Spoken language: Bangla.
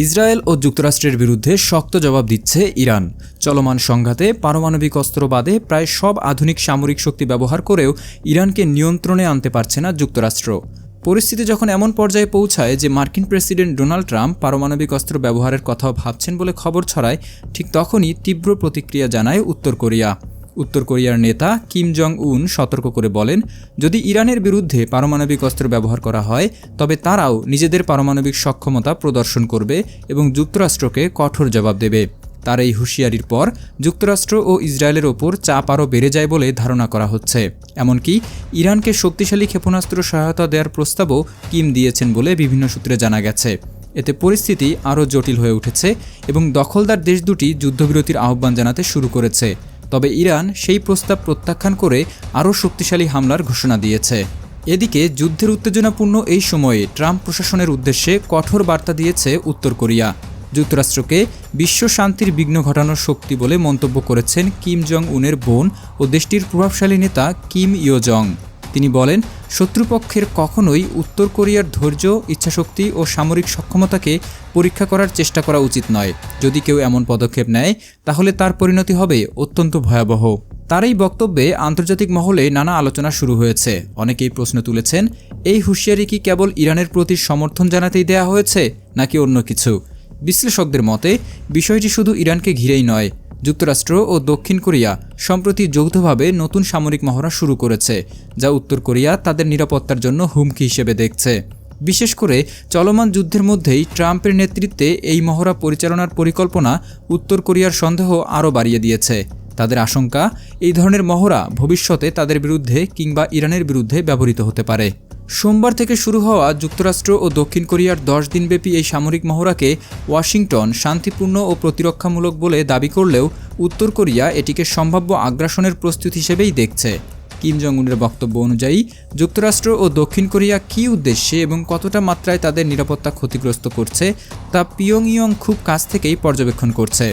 ইসরায়েল ও যুক্তরাষ্ট্রের বিরুদ্ধে শক্ত জবাব দিচ্ছে ইরান। চলমান সংঘাতে পারমাণবিক অস্ত্র বাদে প্রায় সব আধুনিক সামরিক শক্তি ব্যবহার করেও ইরানকে নিয়ন্ত্রণে আনতে পারছে না যুক্তরাষ্ট্র। পরিস্থিতি যখন এমন পর্যায়ে পৌঁছায় যে মার্কিন প্রেসিডেন্ট ডোনাল্ড ট্রাম্প পারমাণবিক অস্ত্র ব্যবহারের কথাও ভাবছেন বলে খবর ছড়ায়, ঠিক তখনই তীব্র প্রতিক্রিয়া জানায় উত্তর কোরিয়া। উত্তর কোরিয়ার নেতা কিম জং উন সতর্ক করে বলেন, যদি ইরানের বিরুদ্ধে পারমাণবিক অস্ত্র ব্যবহার করা হয় তবে তারাও নিজেদের পারমাণবিক সক্ষমতা প্রদর্শন করবে এবং যুক্তরাষ্ট্রকে কঠোর জবাব দেবে। তার এই হুঁশিয়ারির পর যুক্তরাষ্ট্র ও ইসরায়েলের ওপর চাপ আরও বেড়ে যায় বলে ধারণা করা হচ্ছে। এমনকি ইরানকে শক্তিশালী ক্ষেপণাস্ত্র সহায়তা দেওয়ার প্রস্তাবও কিম দিয়েছেন বলে বিভিন্ন সূত্রে জানা গেছে। এতে পরিস্থিতি আরও জটিল হয়ে উঠেছে এবং দখলদার দেশ দুটি যুদ্ধবিরতির আহ্বান জানাতে শুরু করেছে। তবে ইরান সেই প্রস্তাব প্রত্যাখ্যান করে আরও শক্তিশালী হামলার ঘোষণা দিয়েছে। এদিকে যুদ্ধের উত্তেজনাপূর্ণ এই সময়ে ট্রাম্প প্রশাসনের উদ্দেশ্যে কঠোর বার্তা দিয়েছে উত্তর কোরিয়া। যুক্তরাষ্ট্রকে বিশ্ব শান্তির বিঘ্ন ঘটানোর শক্তি বলে মন্তব্য করেছেন কিম জং উনের বোন ও দেশটির প্রভাবশালী নেতা কিম ইয়ো জং। তিনি বলেন, শত্রুপক্ষের কখনোই উত্তর কোরিয়ার ধৈর্য, ইচ্ছাশক্তি ও সামরিক সক্ষমতাকে পরীক্ষা করার চেষ্টা করা উচিত নয়। যদি কেউ এমন পদক্ষেপ নেয় তাহলে তার পরিণতি হবে অত্যন্ত ভয়াবহ। তার এই বক্তব্যে আন্তর্জাতিক মহলে নানা আলোচনা শুরু হয়েছে। অনেকেই প্রশ্ন তুলেছেন, এই হুঁশিয়ারি কি কেবল ইরানের প্রতি সমর্থন জানাতেই দেয়া হয়েছে নাকি অন্য কিছু? বিশ্লেষকদের মতে বিষয়টি শুধু ইরানকে ঘিরেই নয়। যুক্তরাষ্ট্র ও দক্ষিণ কোরিয়া সম্প্রতি যৌথভাবে নতুন সামরিক মহড়া শুরু করেছে, যা উত্তর কোরিয়া তাদের নিরাপত্তার জন্য হুমকি হিসেবে দেখছে। বিশেষ করে চলমান যুদ্ধের মধ্যেই ট্রাম্পের নেতৃত্বে এই মহড়া পরিচালনার পরিকল্পনা উত্তর কোরিয়ার সন্দেহ আরও বাড়িয়ে দিয়েছে। তাদের আশঙ্কা, এই ধরনের মহড়া ভবিষ্যতে তাদের বিরুদ্ধে কিংবা ইরানের বিরুদ্ধে ব্যবহৃত হতে পারে। সোমবার থেকে শুরু হওয়া যুক্তরাষ্ট্র ও দক্ষিণ কোরিয়ার 10 দিনব্যাপী এই সামরিক মহড়াকে ওয়াশিংটন শান্তিপূর্ণ ও প্রতিরক্ষামূলক বলে দাবি করলেও উত্তর কোরিয়া এটিকে সম্ভাব্য আগ্রাসনের প্রস্তুতি হিসেবেই দেখছে। কিম জং উনের বক্তব্য অনুযায়ী যুক্তরাষ্ট্র ও দক্ষিণ কোরিয়া কী উদ্দেশ্যে এবং কতটা মাত্রায় তাদের নিরাপত্তা ক্ষতিগ্রস্ত করছে তা পিয়ংইয়ং খুব কাছ থেকেই পর্যবেক্ষণ করছে।